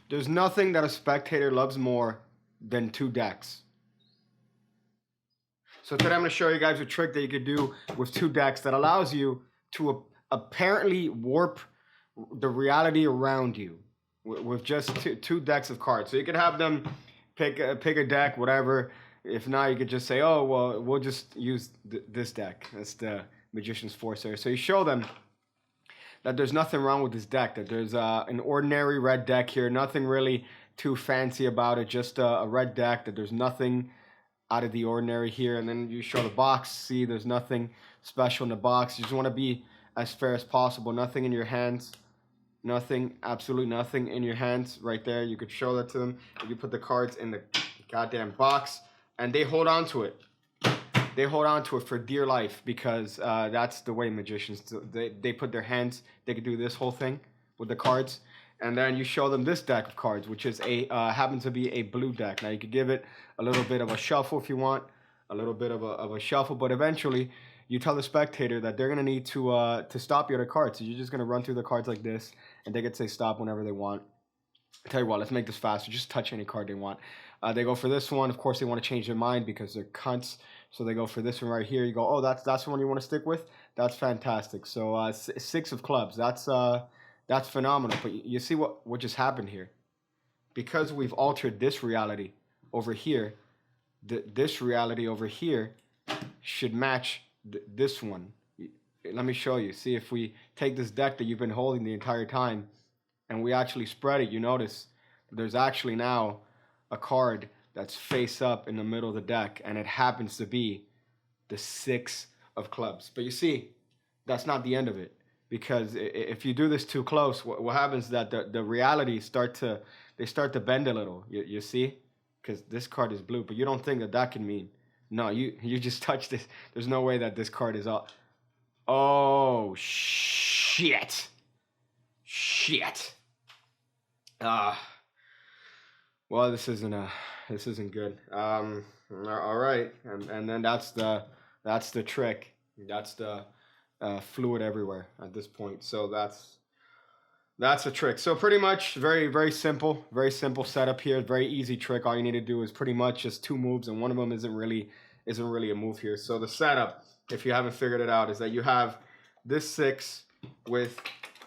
There's nothing that a spectator loves more than two decks. So today I'm going to show you guys a trick that you could do with two decks that allows you to apparently warp the reality around you with just two decks of cards. So you could have them pick a deck, whatever. If not, you could just say, oh, well, we'll just use this deck. That's the Magician's Force. So you show them that there's nothing wrong with this deck, that there's an ordinary red deck here, nothing really too fancy about it, just a red deck, that there's nothing out of the ordinary here. And then you show the box, see there's nothing special in the box. You just want to be as fair as possible, nothing in your hands, nothing, absolutely nothing in your hands right there. You could show that to them. You put the cards in the goddamn box and they hold on to it. They hold on to it for dear life because that's the way magicians do. They put their hands, they could do this whole thing with the cards. And then you show them this deck of cards, which is happens to be a blue deck. Now you could give it a little bit of a shuffle if you want, a little bit of a shuffle, but eventually you tell the spectator that they're gonna need to stop your other cards. So you're just gonna run through the cards like this, and they get to say stop whenever they want. I tell you what, let's make this faster. Just touch any card they want. They go for this one. Of course, they want to change their mind because they're cunts. So they go for this one right here. You go, oh, that's the one you want to stick with. That's fantastic. So 6 of clubs. That's phenomenal. But you see what just happened here? Because we've altered this reality over here, this reality over here should match this one. Let me show you. See, if we take this deck that you've been holding the entire time and we actually spread it, you notice there's actually now a card that's face up in the middle of the deck, and it happens to be the 6 of clubs. But you see, that's not the end of it. Because if you do this too close, what happens is that the reality start to bend a little. You see, because this card is blue, but you don't think that can mean. No, you just touch this. There's no way that this card is all. Oh shit! Well, this isn't good. All right, and then that's the trick. That's the fluid everywhere at this point. So that's a trick. So pretty much very simple setup here. Very easy trick. All you need to do is pretty much just 2 moves, and one of them isn't really a move here. So the setup, if you haven't figured it out, is that you have this 6 with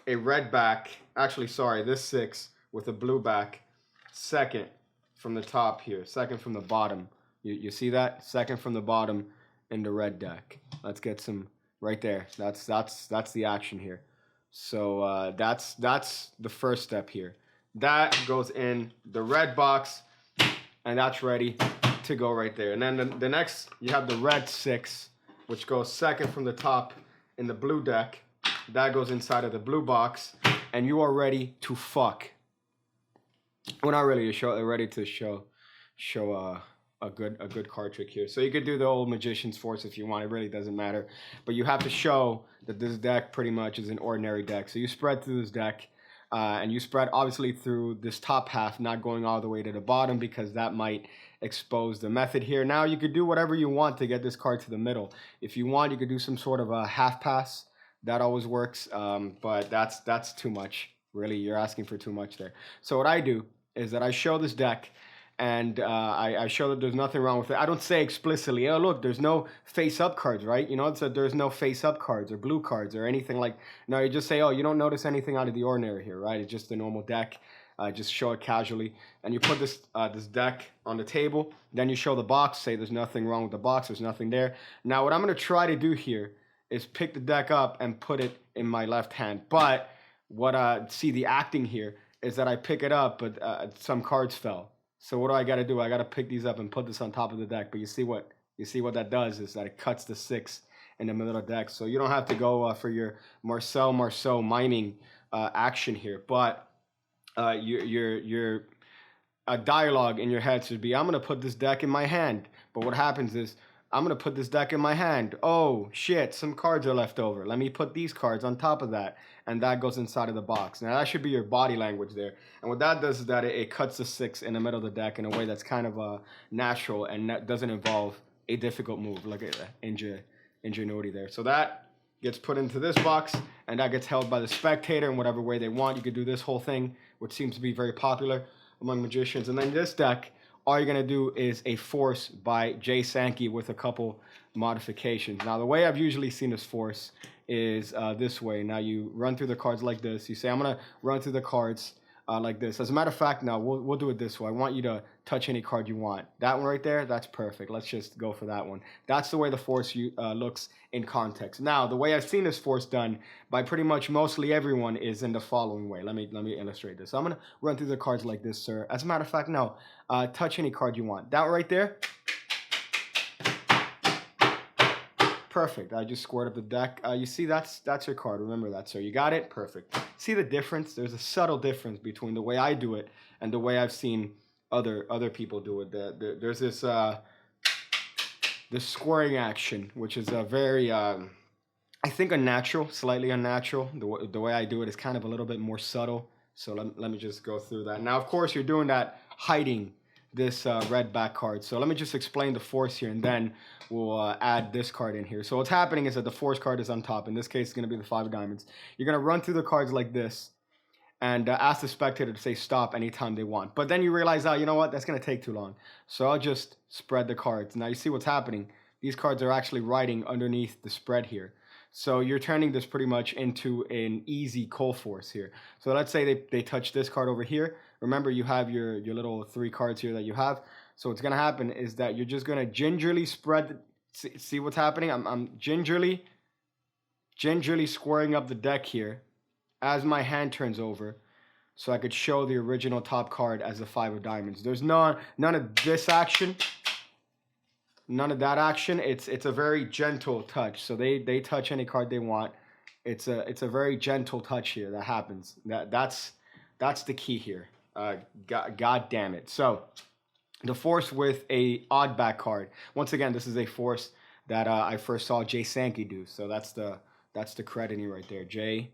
a red back. Actually, sorry, this 6 with a blue back. Second from the top here. Second from the bottom. You see that? Second from the bottom in the red deck. Let's get some. Right there. That's the action here. So that's the first step here. That goes in the red box, and that's ready to go right there. And then the next, you have the red 6, which goes second from the top in the blue deck. That goes inside of the blue box, and you are ready to fuck. Well, not really. You're ready to show a good card trick here. So you could do the old Magician's Force if you want. It really doesn't matter. But you have to show that this deck pretty much is an ordinary deck. So you spread through this deck, and you spread obviously through this top half, not going all the way to the bottom because that might expose the method here. Now you could do whatever you want to get this card to the middle. If you want, you could do some sort of a half pass. That always works, but that's too much. Really, you're asking for too much there. So what I do is that I show this deck, and I show that there's nothing wrong with it. I don't say explicitly, oh, look, there's no face-up cards, right? You know, it's that there's no face-up cards or blue cards or anything like. No, you just say, oh, you don't notice anything out of the ordinary here, right? It's just a normal deck. Just show it casually. And you put this deck on the table. Then you show the box, say there's nothing wrong with the box. There's nothing there. Now, what I'm going to try to do here is pick the deck up and put it in my left hand. But what see the acting here is that I pick it up, but some cards fell. So what do I got to do? I got to pick these up and put this on top of the deck. But you see what that does is that it cuts the 6 in the middle of the deck. So you don't have to go for your Marcel miming action here. But your dialogue in your head should be, I'm going to put this deck in my hand. But what happens is, I'm going to put this deck in my hand. Oh, shit, some cards are left over. Let me put these cards on top of that. And that goes inside of the box. Now, that should be your body language there. And what that does is that it cuts the 6 in the middle of the deck in a way that's kind of natural and that doesn't involve a difficult move. Look at that ingenuity there. So that gets put into this box, and that gets held by the spectator in whatever way they want. You could do this whole thing, which seems to be very popular among magicians. And then this deck, all you're going to do is a force by Jay Sankey with a couple modifications. Now, the way I've usually seen this force is this way. Now, you run through the cards like this. You say, I'm going to run through the cards like this. As a matter of fact, now, we'll do it this way. I want you to touch any card you want. That one right there, that's perfect. Let's just go for that one. That's the way the force looks in context. Now, the way I've seen this force done by pretty much mostly everyone is in the following way. Let me illustrate this. So I'm going to run through the cards like this, sir. As a matter of fact, no. Touch any card you want. That one right there, perfect. I just squared up the deck. You see, that's your card. Remember that, sir. You got it? Perfect. See the difference? There's a subtle difference between the way I do it and the way I've seen other people do it. There's this squaring action, which is a very, I think, unnatural, slightly unnatural. The way I do it is kind of a little bit more subtle. So let me just go through that. Now, of course, you're doing that hiding this red back card. So let me just explain the force here, and then we'll add this card in here. So what's happening is that the force card is on top. In this case, it's going to be the 5 of diamonds. You're going to run through the cards like this and ask the spectator to say stop anytime they want. But then you realize, you know what? That's going to take too long. So I'll just spread the cards. Now you see what's happening. These cards are actually writing underneath the spread here. So you're turning this pretty much into an easy cold force here. So let's say they touch this card over here. Remember, you have your little 3 cards here that you have. So what's going to happen is that you're just going to gingerly spread. See what's happening? I'm gingerly squaring up the deck here as my hand turns over, so I could show the original top card as the 5 of diamonds. There's none of this action. None of that action. It's a very gentle touch. So they touch any card they want. It's a very gentle touch here that happens. That's the key here. God damn it. So the force with a odd back card. Once again, this is a force that I first saw Jay Sankey do. So that's the crediting right there. Jay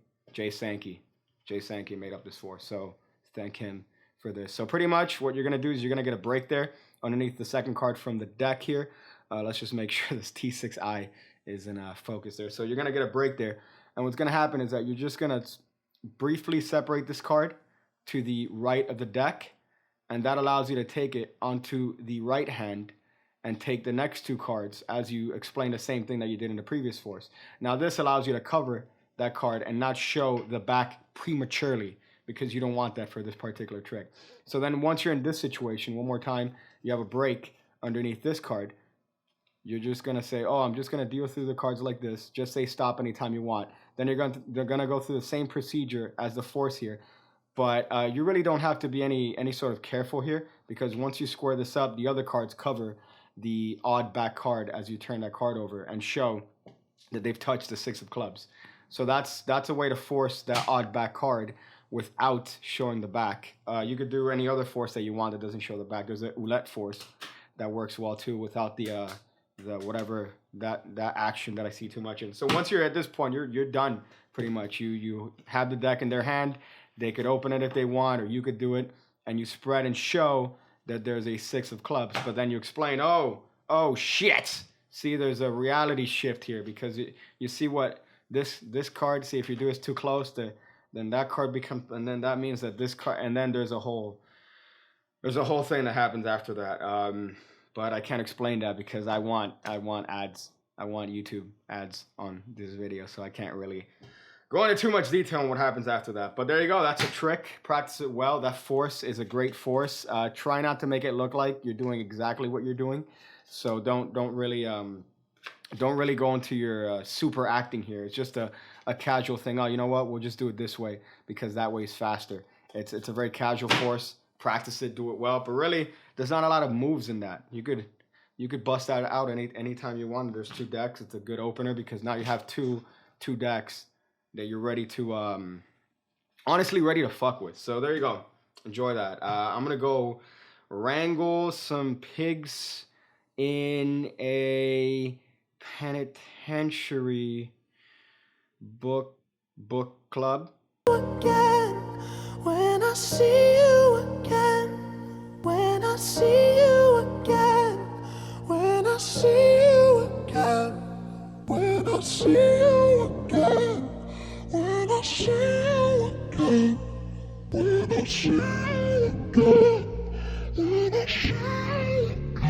Sankey. Jay Sankey made up this force. So thank him for this. So pretty much what you're gonna do is you're gonna get a break there underneath the second card from the deck here. Let's just make sure this T6I is in focus there. So you're gonna get a break there, and what's gonna happen is that you're just gonna briefly separate this card to the right of the deck, and that allows you to take it onto the right hand and take the next 2 cards as you explain the same thing that you did in the previous force. Now this allows you to cover that card and not show the back prematurely, because you don't want that for this particular trick. So then once you're in this situation, one more time, you have a break underneath this card. You're just going to say, oh, I'm just going to deal through the cards like this. Just say stop anytime you want. Then they're going to go through the same procedure as the force here. But you really don't have to be any sort of careful here, because once you square this up, the other cards cover the odd back card as you turn that card over and show that they've touched the 6 of clubs. So that's a way to force that odd back card without showing the back. You could do any other force that you want that doesn't show the back. There's a roulette force that works well too without the whatever that action that I see too much in. So once you're at this point, you're done pretty much. You have the deck in their hand. They could open it if they want, or you could do it, and you spread and show that there's a 6 of clubs. But then you explain, oh shit. See, there's a reality shift here, because you see what this card. See, if you do this too close, then that card becomes, and then that means that this card, and then there's a whole thing that happens after that. But I can't explain that because I want ads. I want YouTube ads on this video, so I can't really go into too much detail on what happens after that. But there you go. That's a trick. Practice it well. That force is a great force. Try not to make it look like you're doing exactly what you're doing. So don't really go into your super acting here. It's just a casual thing. Oh, you know what? We'll just do it this way because that way is faster. It's a very casual force. Practice it, do it well. But really, there's not a lot of moves in that. You could bust that out anytime you want. There's 2 decks. It's a good opener because now you have two decks that you're ready to honestly ready to fuck with. So there you go. Enjoy that. I'm gonna go wrangle some pigs in a penitentiary book club. Again, when I see you again, when I see you again, when I see you again, when I see you again. when I see you again, when I see